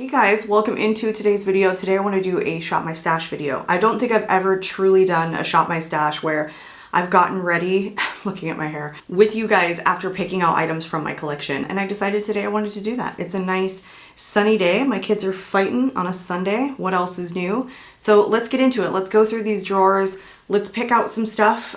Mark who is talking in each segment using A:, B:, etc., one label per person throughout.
A: Hey guys, welcome into today's video. Today I want to do a shop my stash video. I don't think I've ever truly done a shop my stash where I've gotten ready, looking at my hair, with you guys after picking out items from my collection. And I decided today I wanted to do that. It's a nice sunny day. My kids are fighting on a Sunday. What else is new? So let's get into it. Let's go through these drawers. Let's pick out some stuff,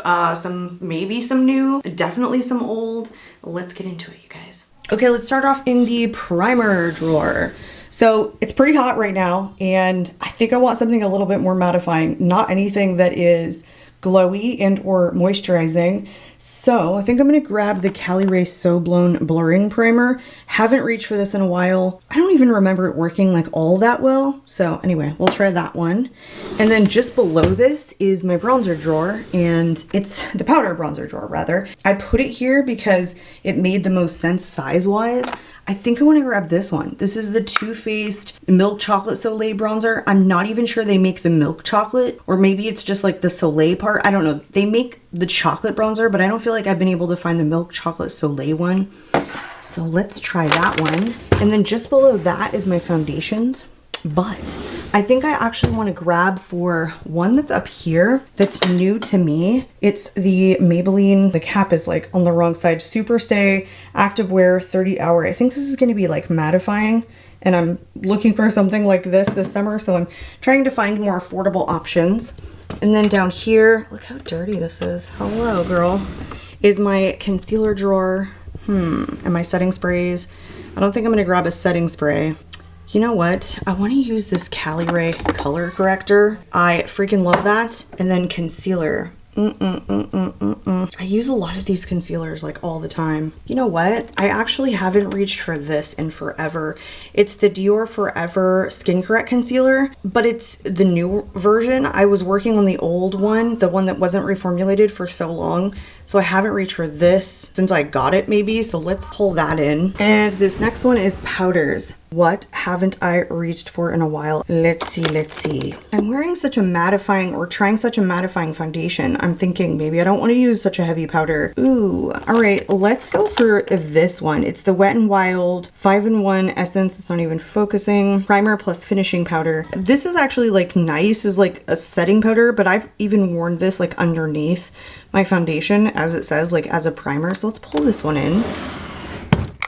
A: maybe some new, definitely some old. Let's get into it, you guys. Okay, let's start off in the primer drawer. So it's pretty hot right now, and I think I want something a little bit more mattifying, not anything that is glowy and or moisturizing. So I think I'm gonna grab the KARIM So Blown Blurring Primer. Haven't reached for this in a while. I don't even remember it working like all that well. So anyway, we'll try that one. And then just below this is my bronzer drawer, and it's the powder bronzer drawer rather. I put it here because it made the most sense size-wise. I think I want to grab this one. This is the Too Faced Milk Chocolate Soleil Bronzer. I'm not even sure they make the milk chocolate, or maybe it's just like the Soleil part. I don't know. They make the chocolate bronzer, but I don't feel like I've been able to find the Milk Chocolate Soleil one. So let's try that one. And then just below that is my foundations. But I think I actually want to grab for one that's up here that's new to me. It's the Maybelline, the cap is like on the wrong side, Super Stay Activewear 30 Hour. I think this is going to be like mattifying, and I'm looking for something like this summer, so I'm trying to find more affordable options. And then down here, look how dirty this is. Hello, girl. Is my concealer drawer. And my setting sprays. I don't think I'm going to grab a setting spray. You know what? I want to use this KARIM color corrector. I freaking love that. And then concealer. I use a lot of these concealers like all the time. You know what? I actually haven't reached for this in forever. It's the Dior Forever Skin Correct Concealer, but it's the new version. I was working on the old one, the one that wasn't reformulated for so long. So I haven't reached for this since I got it maybe. So let's pull that in. And this next one is powders. What haven't I reached for in a while? Let's see. I'm wearing such a mattifying, or trying such a mattifying foundation. I'm thinking maybe I don't want to use such a heavy powder. Ooh, all right, let's go for this one. It's the Wet n Wild 5-in-1 Essence. It's not even focusing. Primer plus finishing powder. This is actually like nice as like a setting powder, but I've even worn this like underneath my foundation, as it says, like as a primer. So let's pull this one in.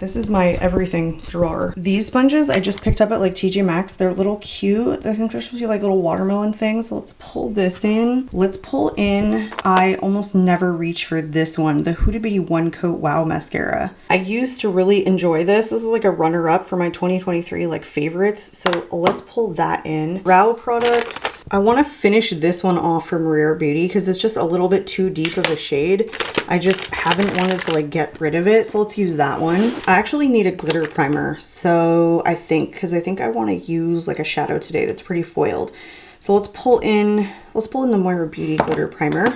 A: This is my everything drawer. These sponges I just picked up at like TJ Maxx. They're little cute. I think they're supposed to be like little watermelon things. So let's pull this in. Let's pull in, I almost never reach for this one, the Huda Beauty One Coat Wow Mascara. I used to really enjoy this. This is like a runner-up for my 2023 like favorites. So let's pull that in. Brow products. I want to finish this one off from Rare Beauty because it's just a little bit too deep of a shade. I just haven't wanted to like get rid of it. So let's use that one. I actually need a glitter primer, so I think I want to use like a shadow today that's pretty foiled. So let's pull in the Moira Beauty glitter primer. All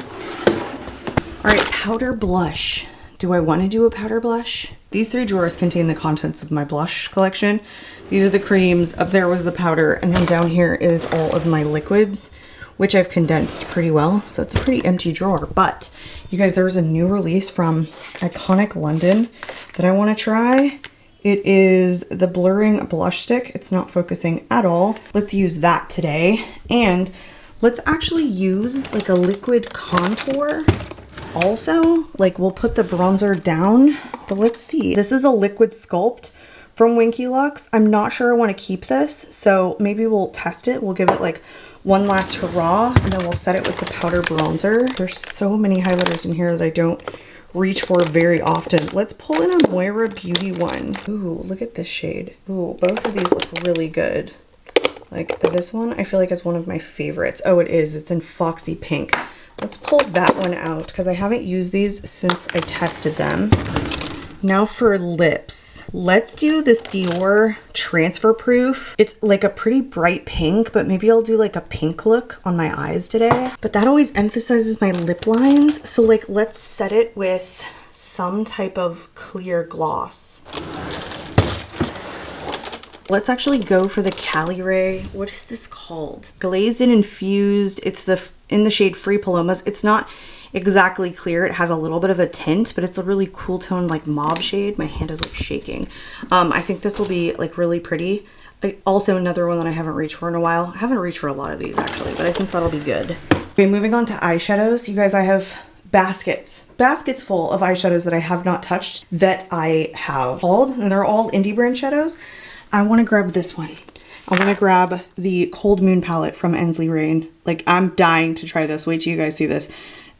A: right, powder blush. Do I want to do a powder blush? These three drawers contain the contents of my blush collection. These are the creams, up there was the powder, and then down here is all of my liquids, which I've condensed pretty well. So it's a pretty empty drawer, but you guys, there's a new release from Iconic London that I want to try. It is the blurring blush stick. It's not focusing at all. Let's use that today. And let's actually use like a liquid contour also. Like we'll put the bronzer down, but let's see. This is a liquid sculpt from Winky Lux. I'm not sure I want to keep this, so maybe we'll test it. We'll give it like one last hurrah, and then we'll set it with the powder bronzer. There's so many highlighters in here that I don't reach for very often. Let's pull in a Moira Beauty one. Ooh, look at this shade. Ooh, both of these look really good. Like this one, I feel like is one of my favorites. Oh, it is. It's in Foxy Pink. Let's pull that one out because I haven't used these since I tested them. Now for lips, let's do this Dior Transfer Proof. It's like a pretty bright pink, but maybe I'll do like a pink look on my eyes today. But that always emphasizes my lip lines. So like, let's set it with some type of clear gloss. Let's actually go for the KARIM. What is this called? Glazed and Infused. It's in the shade Free Palomas. It's not exactly clear. It has a little bit of a tint, but it's a really cool tone, like mauve shade. My hand is like shaking. I think this will be like really pretty. Also another one that I haven't reached for in a while. I haven't reached for a lot of these actually, but I think that'll be good. Okay, moving on to eyeshadows. You guys, I have baskets full of eyeshadows that I have not touched that I have hauled, and they're all indie brand shadows. I want to grab this one. I want to grab the Cold Moon palette from Ensley Rain. Like, I'm dying to try this. Wait till you guys see this.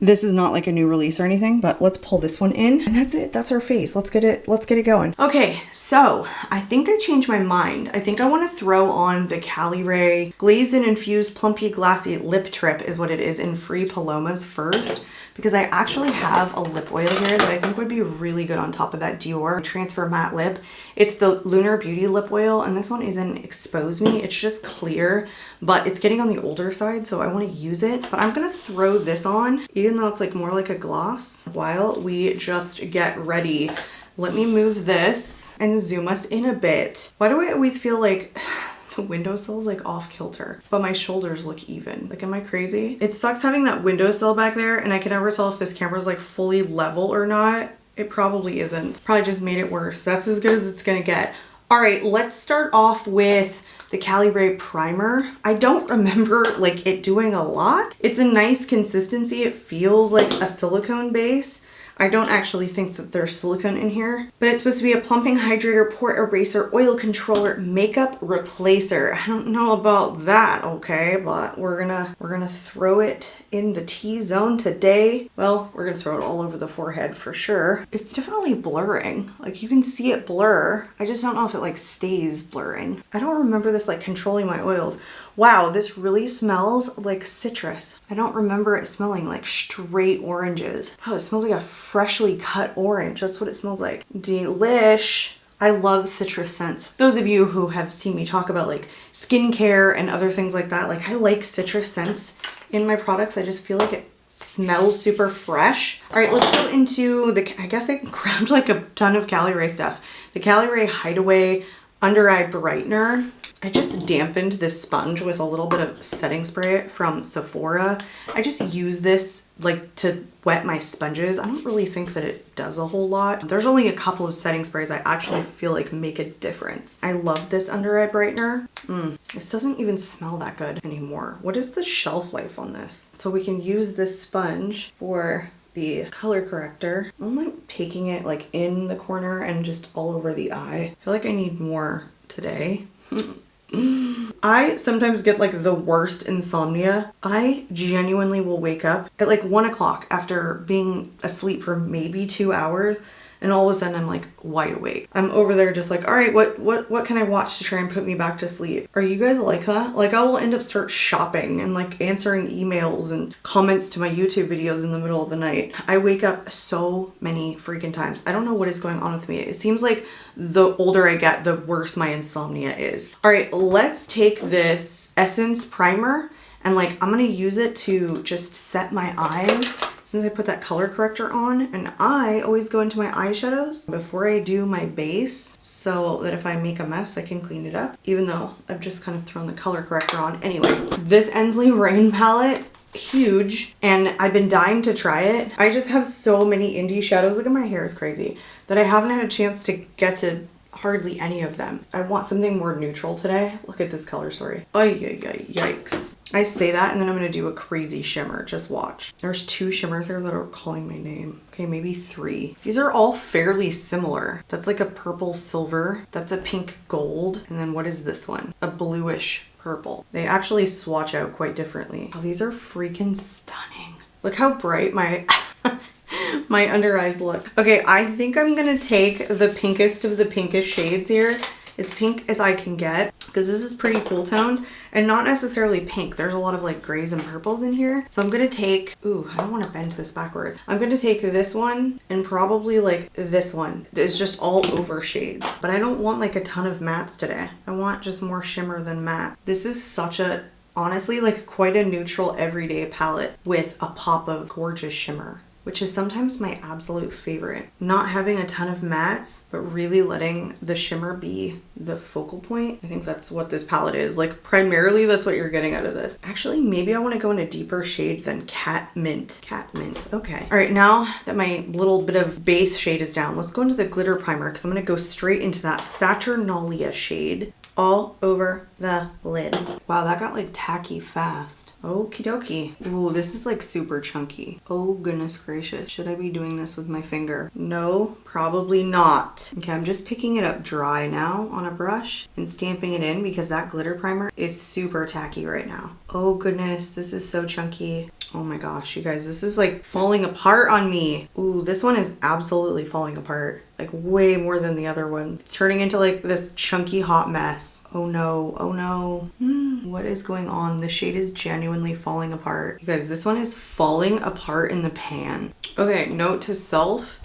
A: This is not like a new release or anything, but let's pull this one in, and that's it. That's our face. Let's get it going. Okay, so I think I changed my mind. I think I want to throw on the KARIM Glazed and Infused Plumpy Glassy Lip Trip is what it is in Free Palomas first, because I actually have a lip oil here that I think would be really good on top of that Dior Transfer Matte Lip. It's the Lunar Beauty lip oil, and this one isn't Expose Me. It's just clear, but it's getting on the older side, so I want to use it. But I'm gonna throw this on, even though it's like more like a gloss, while we just get ready. Let me move this and zoom us in a bit. Why do I always feel like the windowsill's like off kilter, but my shoulders look even? Like, am I crazy? It sucks having that windowsill back there, and I can never tell if this camera's like fully level or not. It probably isn't. Probably just made it worse. That's as good as it's gonna get. All right, let's start off with the KARIM primer. I don't remember like it doing a lot. It's a nice consistency. It feels like a silicone base. I don't actually think that there's silicone in here, but it's supposed to be a plumping hydrator, pore eraser, oil controller, makeup replacer. I don't know about that, okay, but we're gonna throw it in the T-zone today. Well, we're gonna throw it all over the forehead for sure. It's definitely blurring. Like, you can see it blur. I just don't know if it like stays blurring. I don't remember this like controlling my oils. Wow, this really smells like citrus. I don't remember it smelling like straight oranges. Oh, it smells like a freshly cut orange. That's what it smells like. Delish. I love citrus scents. Those of you who have seen me talk about like skincare and other things like that, like I like citrus scents in my products. I just feel like it smells super fresh. All right, let's go into the, I guess I grabbed like a ton of KARIM stuff. The KARIM Hideaway Under Eye Brightener. I just dampened this sponge with a little bit of setting spray from Sephora. I just use this like to wet my sponges. I don't really think that it does a whole lot. There's only a couple of setting sprays I actually feel like make a difference. I love this under eye brightener. This doesn't even smell that good anymore. What is the shelf life on this? So we can use this sponge for the color corrector. I'm like taking it like in the corner and just all over the eye. I feel like I need more today. I sometimes get like the worst insomnia. I genuinely will wake up at like 1 o'clock after being asleep for maybe 2 hours, and all of a sudden I'm like wide awake. I'm over there just like, all right, what can I watch to try and put me back to sleep? Are you guys like that? Like, I will end up start shopping and like answering emails and comments to my YouTube videos in the middle of the night. I wake up so many freaking times. I don't know what is going on with me. It seems like the older I get, the worse my insomnia is. All right, let's take this Essence primer and like I'm gonna use it to just set my eyes since I put that color corrector on, and I always go into my eyeshadows before I do my base so that if I make a mess I can clean it up, even though I've just kind of thrown the color corrector on. Anyway, this Ensley Rain palette, huge, and I've been dying to try it. I just have so many indie shadows, look at my hair is crazy, that I haven't had a chance to get to hardly any of them. I want something more neutral today. Look at this color story. Oh, yikes. I say that and then I'm gonna do a crazy shimmer. Just watch. There's 2 shimmers here that are calling my name. Okay, maybe 3. These are all fairly similar. That's like a purple silver. That's a pink gold. And then what is this one? A bluish purple. They actually swatch out quite differently. Oh, these are freaking stunning. Look how bright my my under eyes look. Okay, I think I'm gonna take the pinkest of the pinkish shades here, as pink as I can get, because this is pretty cool toned and not necessarily pink. There's a lot of like grays and purples in here. So I'm gonna take, ooh, I don't want to bend this backwards. I'm gonna take this one and probably like this one. It's just all over shades, but I don't want like a ton of mattes today. I want just more shimmer than matte. This is such a, honestly, like quite a neutral everyday palette with a pop of gorgeous shimmer, which is sometimes my absolute favorite. Not having a ton of mattes, but really letting the shimmer be the focal point. I think that's what this palette is. Like, primarily that's what you're getting out of this. Actually, maybe I want to go in a deeper shade than Cat Mint. Cat Mint, okay. All right, now that my little bit of base shade is down, let's go into the glitter primer because I'm gonna go straight into that Saturnalia shade. all over the lid. Wow, that got like tacky fast. Okie dokie. Ooh, this is like super chunky. Oh goodness gracious. Should I be doing this with my finger? No, probably not. Okay, I'm just picking it up dry now on a brush and stamping it in because that glitter primer is super tacky right now. Oh goodness, this is so chunky. Oh my gosh, you guys, this is like falling apart on me. Ooh, this one is absolutely falling apart. Like way more than the other one. It's turning into like this chunky hot mess. Oh no, oh no. What is going on? The shade is genuinely falling apart. You guys, this one is falling apart in the pan. Okay, note to self.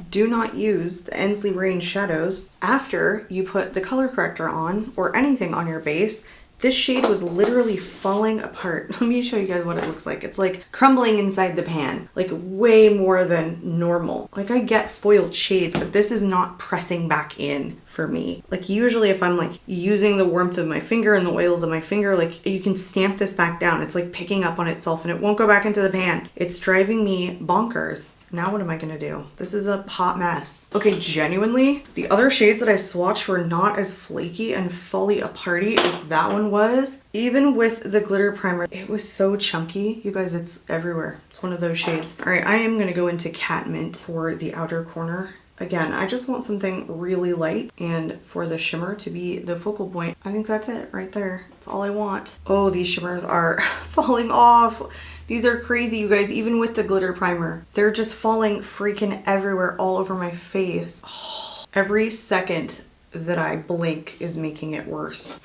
A: Do not use the Ensley range shadows after you put the color corrector on or anything on your base. This shade was literally falling apart. Let me show you guys what it looks like. It's like crumbling inside the pan, like way more than normal. Like I get foiled shades, but this is not pressing back in for me. Like usually if I'm like using the warmth of my finger and the oils of my finger, like you can stamp this back down. It's like picking up on itself and it won't go back into the pan. It's driving me bonkers. Now what am I gonna do? This is a hot mess. Okay, genuinely, the other shades that I swatched were not as flaky and fully aparty as that one was. Even with the glitter primer, it was so chunky. You guys, it's everywhere. It's one of those shades. All right, I am gonna go into Catmint for the outer corner. Again, I just want something really light and for the shimmer to be the focal point. I think that's it right there. That's all I want. Oh, these shimmers are falling off. These are crazy, you guys, even with the glitter primer. They're just falling freaking everywhere all over my face. Oh, every second that I blink is making it worse.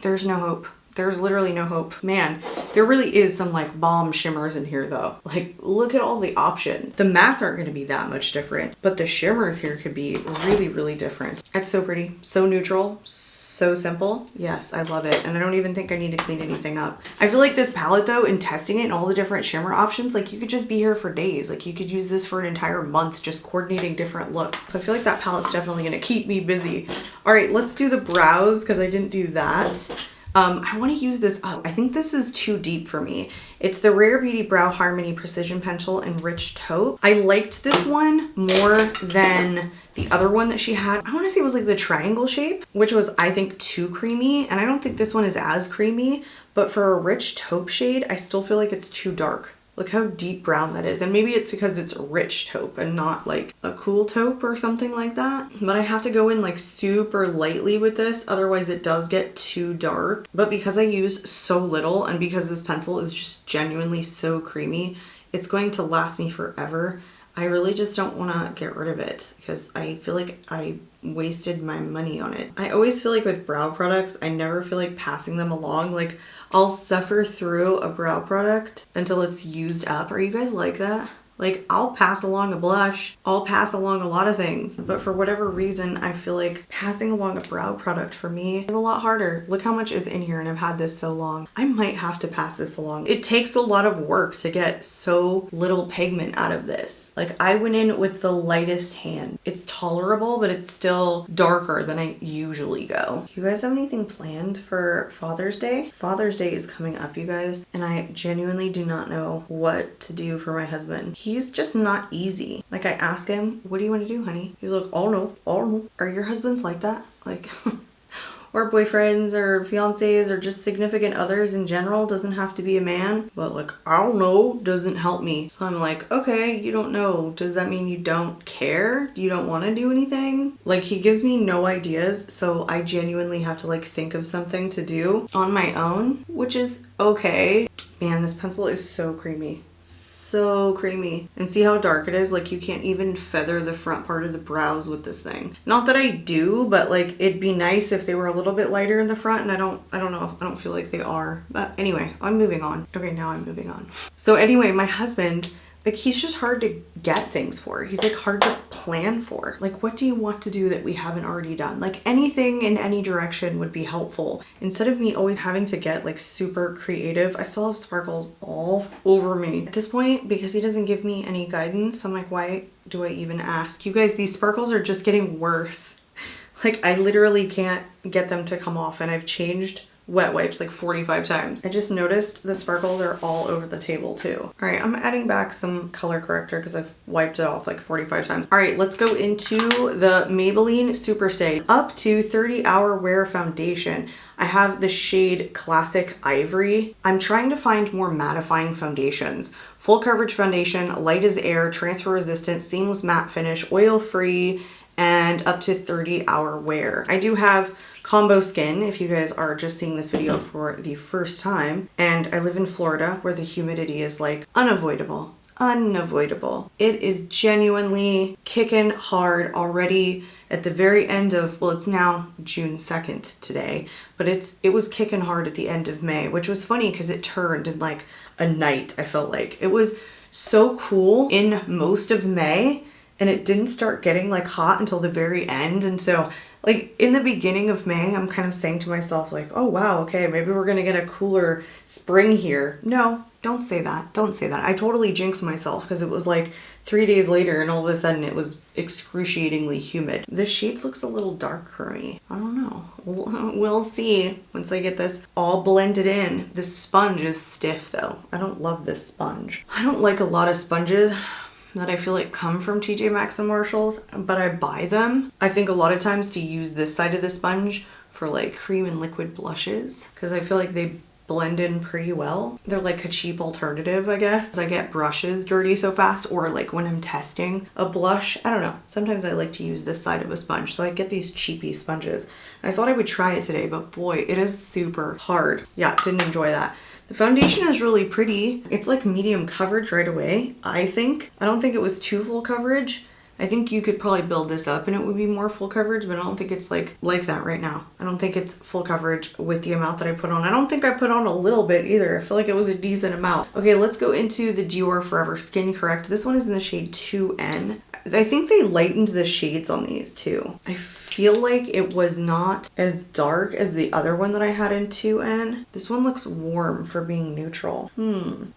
A: There's no hope. There's literally no hope. Man, there really is some like bomb shimmers in here though. Like look at all the options. The mattes aren't gonna be that much different, but the shimmers here could be really, really different. It's so pretty, so neutral, so simple. Yes, I love it. And I don't even think I need to clean anything up. I feel like this palette though, in testing it and all the different shimmer options, like you could just be here for days. Like you could use this for an entire month, just coordinating different looks. So I feel like that palette's definitely gonna keep me busy. All right, let's do the brows because I didn't do that. I want to use this up. I think this is too deep for me. It's the Rare Beauty Brow Harmony Precision Pencil in Rich Taupe. I liked this one more than the other one that she had. I want to say it was like the triangle shape, which was, I think, too creamy. And I don't think this one is as creamy, but for a rich taupe shade, I still feel like it's too dark. Look how deep brown that is. And maybe it's because it's rich taupe and not like a cool taupe or something like that. But I have to go in like super lightly with this. Otherwise it does get too dark. But because I use so little and because this pencil is just genuinely so creamy, it's going to last me forever. I really just don't want to get rid of it because I feel like I wasted my money on it. I always feel like with brow products, I never feel like passing them along. Like I'll suffer through a brow product until it's used up. Are you guys like that? Like I'll pass along a blush, I'll pass along a lot of things, but for whatever reason, I feel like passing along a brow product for me is a lot harder. Look how much is in here and I've had this so long. I might have to pass this along. It takes a lot of work to get so little pigment out of this. Like I went in with the lightest hand. It's tolerable, but it's still darker than I usually go. You guys have anything planned for Father's Day? Father's Day is coming up, you guys, and I genuinely do not know what to do for my husband. He's just not easy. Like I ask him, what do you want to do, honey? He's like, oh no, oh no. Are your husbands like that? Like, or boyfriends or fiancés or just significant others in general, doesn't have to be a man. But like, I don't know, doesn't help me. So I'm like, okay, you don't know. Does that mean you don't care? You don't want to do anything? Like he gives me no ideas. So I genuinely have to like think of something to do on my own, which is okay. Man, this pencil is so creamy. So creamy. And see how dark it is? Like you can't even feather the front part of the brows with this thing. Not that I do, but like it'd be nice if they were a little bit lighter in the front, and I don't know. I don't feel like they are. But anyway, I'm moving on. Okay, now I'm moving on. So anyway, my husband, like he's just hard to get things for. He's like hard to plan for. Like what do you want to do that we haven't already done? Like anything in any direction would be helpful. Instead of me always having to get like super creative, I still have sparkles all over me. At this point, because he doesn't give me any guidance, I'm like, why do I even ask? You guys, these sparkles are just getting worse. Like I literally can't get them to come off, and I've changed wet wipes like 45 times. I just noticed the sparkles are all over the table too. All right, I'm adding back some color corrector because I've wiped it off like 45 times. All right, let's go into the Maybelline Superstay Up to 30-Hour Wear Foundation. I have the shade Classic Ivory. I'm trying to find more mattifying foundations. Full coverage foundation, light as air, transfer resistant, seamless matte finish, oil free, and up to 30-hour wear. I do have combo skin if you guys are just seeing this video for the first time. And I live in Florida where the humidity is like unavoidable. Unavoidable. It is genuinely kicking hard already at the very end of, well, it's now June 2nd today, but it was kicking hard at the end of May, which was funny because it turned in like a night. I felt like it was so cool in most of May and it didn't start getting like hot until the very end. And so like in the beginning of May, I'm kind of saying to myself like, oh wow, okay, maybe we're gonna get a cooler spring here. No, don't say that. Don't say that. I totally jinxed myself because it was like 3 days later and all of a sudden it was excruciatingly humid. This shade looks a little dark for me. I don't know. We'll see once I get this all blended in. This sponge is stiff though. I don't love this sponge. I don't like a lot of sponges that I feel like come from TJ Maxx and Marshalls, but I buy them. I think a lot of times to use this side of the sponge for like cream and liquid blushes because I feel like they blend in pretty well. They're like a cheap alternative, I guess. I get brushes dirty so fast, or like when I'm testing a blush, I don't know. Sometimes I like to use this side of a sponge. So I get these cheapy sponges. I thought I would try it today, but boy, it is super hard. Yeah, didn't enjoy that. The foundation is really pretty. It's like medium coverage right away, I think. I don't think it was too full coverage. I think you could probably build this up and it would be more full coverage, but I don't think it's like that right now. I don't think it's full coverage with the amount that I put on. I don't think I put on a little bit either. I feel like it was a decent amount. Okay, let's go into the Dior Forever Skin Correct. This one is in the shade 2N. I think they lightened the shades on these too. I feel like it was not as dark as the other one that I had in 2N. This one looks warm for being neutral.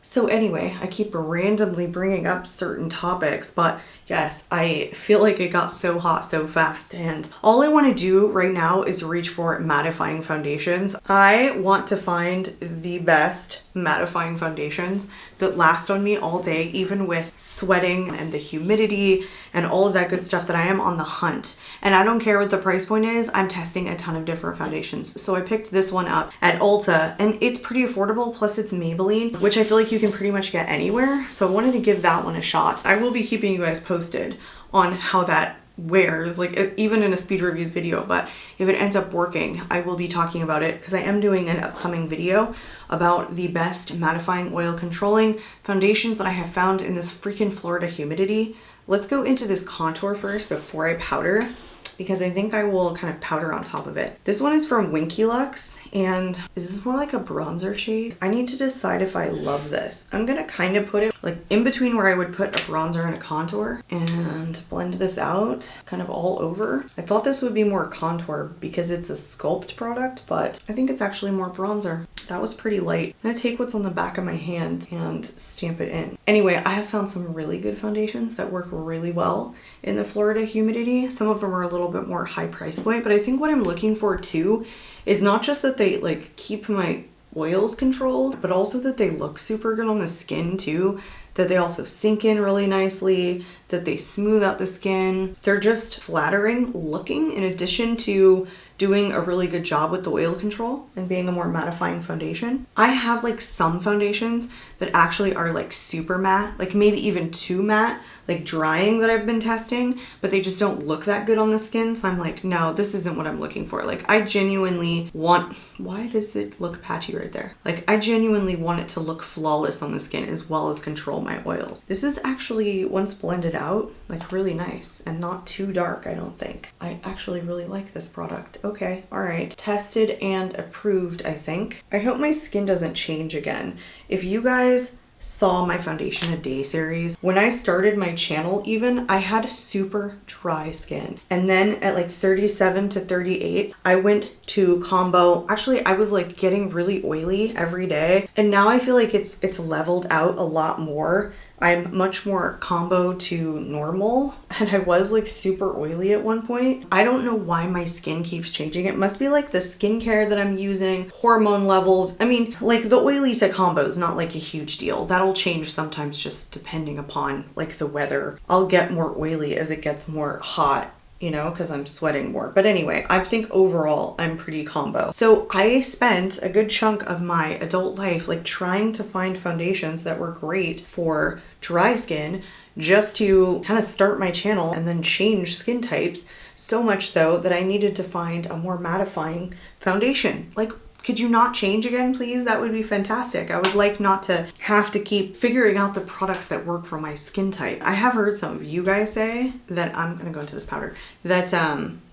A: So anyway, I keep randomly bringing up certain topics, but yes, I feel like it got so hot so fast and all I want to do right now is reach for mattifying foundations. I want to find the best mattifying foundations that last on me all day, even with sweating and the humidity and all of that good stuff that I am on the hunt. And I don't care what the price point is, I'm testing a ton of different foundations. So I picked this one up at Ulta and it's pretty affordable, plus it's Maybelline, which I feel like you can pretty much get anywhere. So I wanted to give that one a shot. I will be keeping you guys posted on how that wears, like even in a speed reviews video, but if it ends up working, I will be talking about it because I am doing an upcoming video about the best mattifying oil controlling foundations that I have found in this freaking Florida humidity. Let's go into this contour first before I powder, because I think I will kind of powder on top of it. This one is from Winky Lux, and is this more like a bronzer shade? I need to decide if I love this. I'm gonna kind of put it like in between where I would put a bronzer and a contour and blend this out kind of all over. I thought this would be more contour because it's a sculpt product, but I think it's actually more bronzer. That was pretty light. I'm gonna take what's on the back of my hand and stamp it in. Anyway, I have found some really good foundations that work really well in the Florida humidity. Some of them are a little bit more high price point, but I think what I'm looking for too is not just that they like keep my oils controlled, but also that they look super good on the skin too, that they also sink in really nicely, that they smooth out the skin. They're just flattering looking in addition to doing a really good job with the oil control and being a more mattifying foundation. I have like some foundations that actually are like super matte, like maybe even too matte, like drying that I've been testing, but they just don't look that good on the skin. So I'm like, no, this isn't what I'm looking for. Like I genuinely want, why does it look patchy right there? Like I genuinely want it to look flawless on the skin as well as control my oils. This is actually, once blended out, like really nice and not too dark, I don't think. I actually really like this product. Okay, all right. Tested and approved, I think. I hope my skin doesn't change again. If you guys saw my foundation a day series, when I started my channel even, I had super dry skin. And then at like 37 to 38, I went to combo. Actually, I was like getting really oily every day. And now I feel like it's leveled out a lot more. I'm much more combo to normal, and I was like super oily at one point. I don't know why my skin keeps changing. It must be like the skincare that I'm using, hormone levels. I mean, like the oily to combo is not like a huge deal. That'll change sometimes just depending upon like the weather. I'll get more oily as it gets more hot, you know, because I'm sweating more. But anyway, I think overall I'm pretty combo. So I spent a good chunk of my adult life like trying to find foundations that were great for dry skin, just to kind of start my channel and then change skin types, so much so that I needed to find a more mattifying foundation. Like, could you not change again, please? That would be fantastic. I would like not to have to keep figuring out the products that work for my skin type. I have heard some of you guys say that, I'm gonna go into this powder, that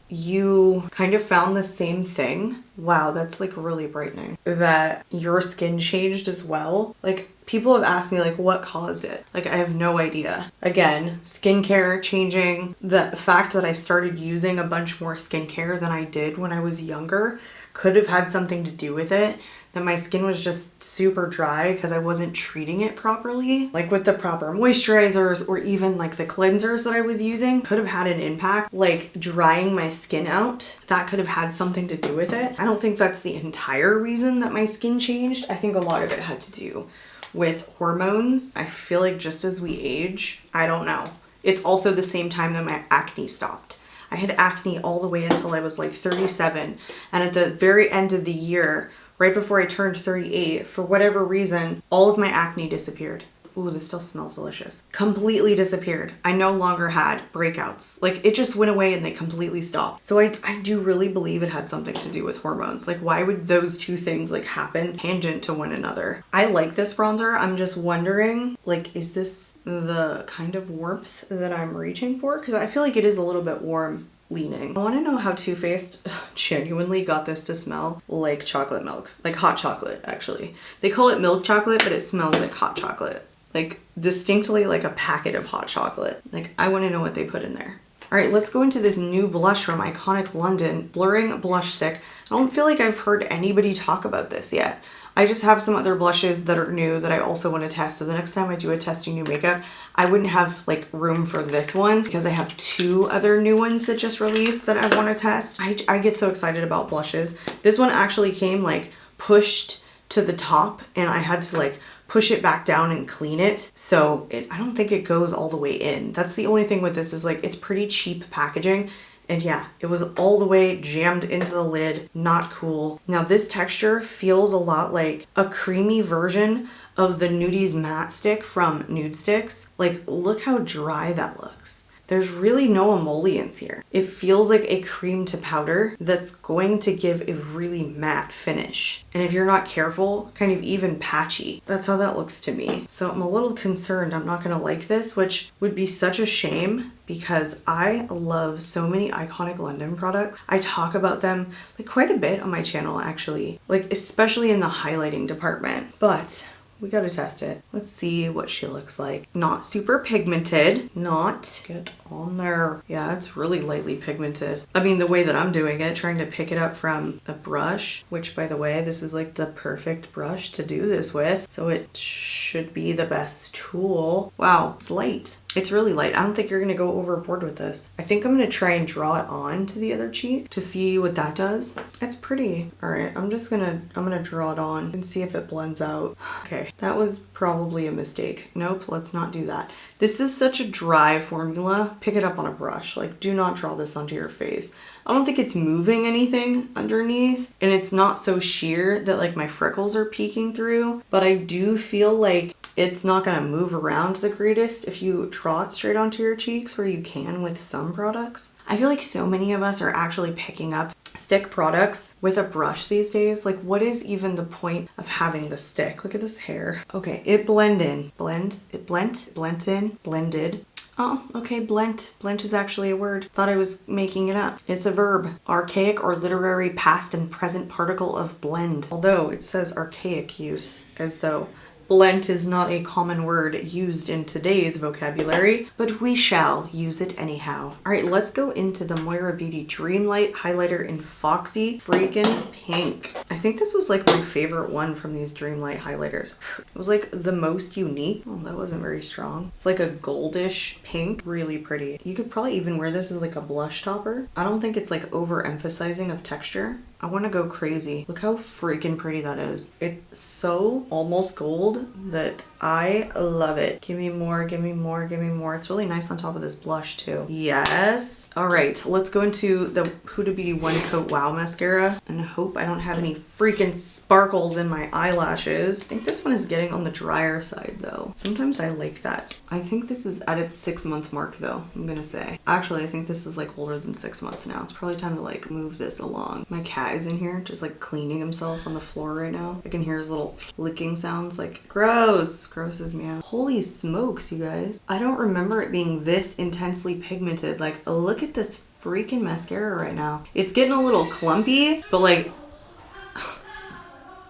A: you kind of found the same thing. Wow, that's like really brightening. That your skin changed as well. Like, people have asked me like what caused it. Like, I have no idea. Again, skincare changing. The fact that I started using a bunch more skincare than I did when I was younger could have had something to do with it. That my skin was just super dry because I wasn't treating it properly. Like with the proper moisturizers or even like the cleansers that I was using could have had an impact. Like drying my skin out, that could have had something to do with it. I don't think that's the entire reason that my skin changed. I think a lot of it had to do with hormones. I feel like just as we age, I don't know. It's also the same time that my acne stopped. I had acne all the way until I was like 37. And at the very end of the year, right before I turned 38, for whatever reason, all of my acne disappeared. Ooh, this still smells delicious. Completely disappeared. I no longer had breakouts. Like, it just went away and they completely stopped. So I do really believe it had something to do with hormones. Like, why would those two things like happen tangent to one another? I like this bronzer. I'm just wondering, like, is this the kind of warmth that I'm reaching for? Because I feel like it is a little bit warm leaning. I want to know how Too Faced genuinely got this to smell like chocolate milk. Like hot chocolate, actually. They call it milk chocolate, but it smells like hot chocolate. Like distinctly like a packet of hot chocolate. Like, I want to know what they put in there. All right, let's go into this new blush from Iconic London, Blurring Blush Stick. I don't feel like I've heard anybody talk about this yet. I just have some other blushes that are new that I also want to test. So the next time I do a testing new makeup, I wouldn't have like room for this one because I have two other new ones that just released that I want to test. I get so excited about blushes. This one actually came like pushed to the top and I had to like push it back down and clean it. So I don't think it goes all the way in. That's the only thing with this, is like it's pretty cheap packaging. And yeah, it was all the way jammed into the lid. Not cool. Now this texture feels a lot like a creamy version of the Nudies matte stick from Nude Sticks. Like, look how dry that looks. There's really no emollients here. It feels like a cream to powder that's going to give a really matte finish. And if you're not careful, kind of even patchy. That's how that looks to me. So I'm a little concerned I'm not gonna like this, which would be such a shame because I love so many Iconic London products. I talk about them like quite a bit on my channel actually, like especially in the highlighting department. But we gotta test it. Let's see what she looks like. Not super pigmented. Not. Get on there. Yeah, it's really lightly pigmented. I mean, the way that I'm doing it, trying to pick it up from a brush, which by the way, this is like the perfect brush to do this with. So it should be the best tool. Wow, it's light. It's really light. I don't think you're gonna go overboard with this. I think I'm gonna try and draw it on to the other cheek to see what that does. It's pretty. All right, I'm gonna draw it on and see if it blends out. Okay, that was probably a mistake. Nope, let's not do that. This is such a dry formula. Pick it up on a brush. Like, do not draw this onto your face. I don't think it's moving anything underneath, and it's not so sheer that like my freckles are peeking through, but I do feel like it's not gonna move around the greatest if you draw it straight onto your cheeks, where you can with some products. I feel like so many of us are actually picking up stick products with a brush these days. Like, what is even the point of having the stick? Look at this hair. Okay, it blended in. Oh, okay, blent. Blent is actually a word. Thought I was making it up. It's a verb. Archaic or literary past and present particle of blend. Although it says archaic use, as though blent is not a common word used in today's vocabulary, but we shall use it anyhow. All right, let's go into the Moira Beauty Dreamlight highlighter in Foxy freaking Pink. I think this was like my favorite one from these Dreamlight highlighters. It was like the most unique. Oh, that wasn't very strong. It's like a goldish pink, really pretty. You could probably even wear this as like a blush topper. I don't think it's like overemphasizing of texture. I want to go crazy. Look how freaking pretty that is. It's so almost gold that I love it. Give me more, give me more, give me more. It's really nice on top of this blush too. Yes. All right, let's go into the Huda Beauty One Coat Wow Mascara and hope I don't have any freaking sparkles in my eyelashes. I think this one is getting on the drier side though. Sometimes I like that. I think this is at its 6-month mark though, I'm gonna say. Actually, I think this is like older than 6 months now. It's probably time to like move this along. My cat is in here just like cleaning himself on the floor right now. I can hear his little licking sounds, like gross. Grosses me out. Holy smokes, you guys. I don't remember it being this intensely pigmented. Like, look at this freaking mascara right now. It's getting a little clumpy, but like,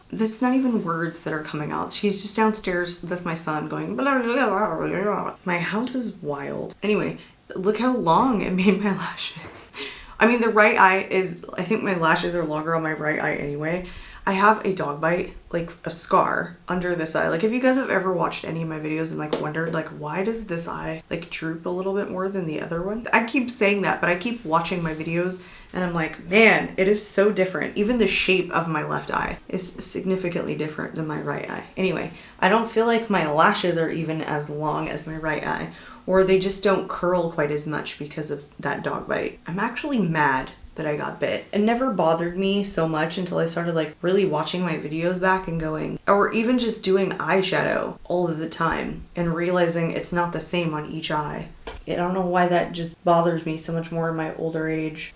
A: this is not even words that are coming out. She's just downstairs with my son going blah, blah, blah, blah, blah. My house is wild. Anyway, look how long it made my lashes. I mean, the right eye is, I think my lashes are longer on my right eye anyway. I have a dog bite, like a scar under this eye. Like if you guys have ever watched any of my videos and like wondered like, why does this eye like droop a little bit more than the other one? I keep saying that, but I keep watching my videos and I'm like, man, it is so different. Even the shape of my left eye is significantly different than my right eye. Anyway, I don't feel like my lashes are even as long as my right eye, or they just don't curl quite as much because of that dog bite. I'm actually mad that I got bit. It never bothered me so much until I started like really watching my videos back and going, or even just doing eyeshadow all of the time and realizing it's not the same on each eye. I don't know why that just bothers me so much more in my older age,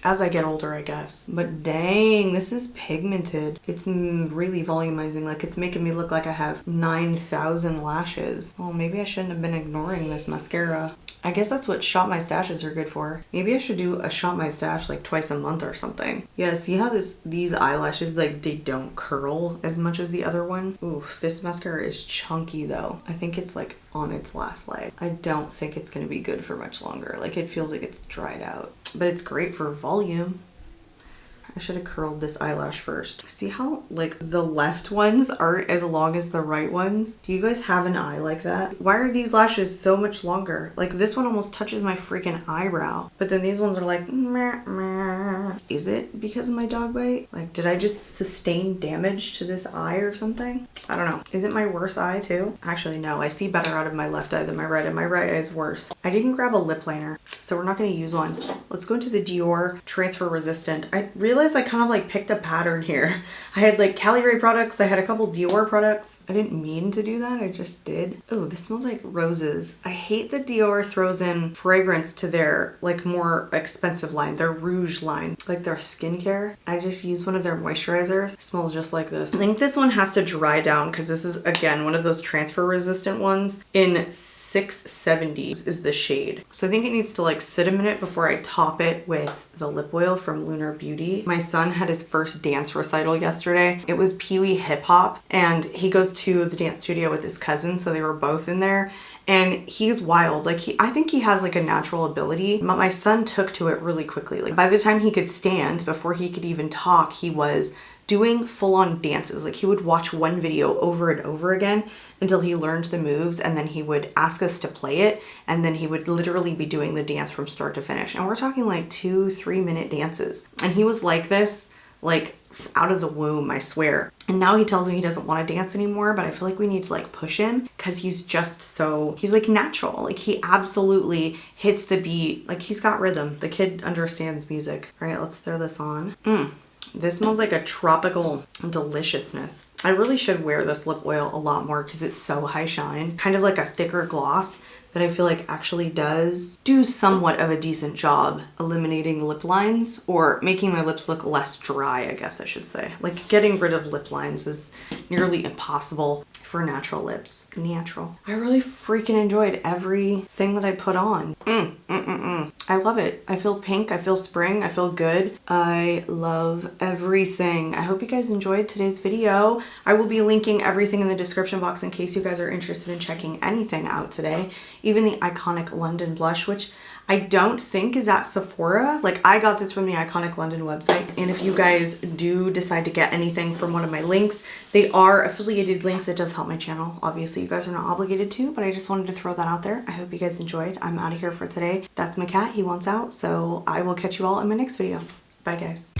A: as I get older, I guess. But dang, this is pigmented. It's really volumizing. Like it's making me look like I have 9,000 lashes. Oh, maybe I shouldn't have been ignoring this mascara. I guess that's what Shop My Stashes are good for. Maybe I should do a Shop My Stash like twice a month or something. Yeah, see how these eyelashes, like they don't curl as much as the other one? Ooh, this mascara is chunky though. I think it's like on its last leg. I don't think it's gonna be good for much longer. Like it feels like it's dried out, but it's great for volume. I should have curled this eyelash first. See how like the left ones aren't as long as the right ones? Do you guys have an eye like that? Why are these lashes so much longer? Like this one almost touches my freaking eyebrow, but then these ones are like meh, meh. Is it because of my dog bite? Like did I just sustain damage to this eye or something? I don't know. Is it my worst eye too? Actually no, I see better out of my left eye than my right eye. My right eye is worse. I didn't grab a lip liner, so we're not going to use one. Let's go into the Dior Transfer Resistant. I realized I kind of like picked a pattern here. I had like Cali Ray products. I had a couple Dior products. I didn't mean to do that. I just did. Oh, this smells like roses. I hate that Dior throws in fragrance to their like more expensive line, their Rouge line, like their skincare. I just use one of their moisturizers. It smells just like this. I think this one has to dry down because this is again one of those transfer resistant ones in 670s is the shade. So I think it needs to like sit a minute before I top it with the lip oil from Lunar Beauty. My son had his first dance recital yesterday. It was Pee Wee Hip Hop and he goes to the dance studio with his cousin, so they were both in there. And he's wild. Like I think he has like a natural ability, but my son took to it really quickly. Like by the time he could stand, before he could even talk, he was doing full-on dances. Like he would watch one video over and over again until he learned the moves, and then he would ask us to play it, and then he would literally be doing the dance from start to finish. And we're talking like 2-3 minute dances. And he was like this, like out of the womb, I swear. And now he tells me he doesn't want to dance anymore, but I feel like we need to like push him because he's just so, he's like natural. Like he absolutely hits the beat. Like he's got rhythm. The kid understands music. All right, let's throw this on. This smells like a tropical deliciousness. I really should wear this lip oil a lot more because it's so high shine. Kind of like a thicker gloss that I feel like actually does do somewhat of a decent job eliminating lip lines or making my lips look less dry, I guess I should say. Like getting rid of lip lines is nearly impossible for natural lips. Natural. I really freaking enjoyed everything that I put on. I love it. I feel pink. I feel spring. I feel good. I love everything. I hope you guys enjoyed today's video. I will be linking everything in the description box in case you guys are interested in checking anything out today. Even the Iconic London blush, which I don't think is at Sephora. Like, I got this from the Iconic London website. And if you guys do decide to get anything from one of my links, they are affiliated links. It does help my channel. Obviously, you guys are not obligated to, but I just wanted to throw that out there. I hope you guys enjoyed. I'm out of here for today. That's my cat. He wants out. So I will catch you all in my next video. Bye, guys.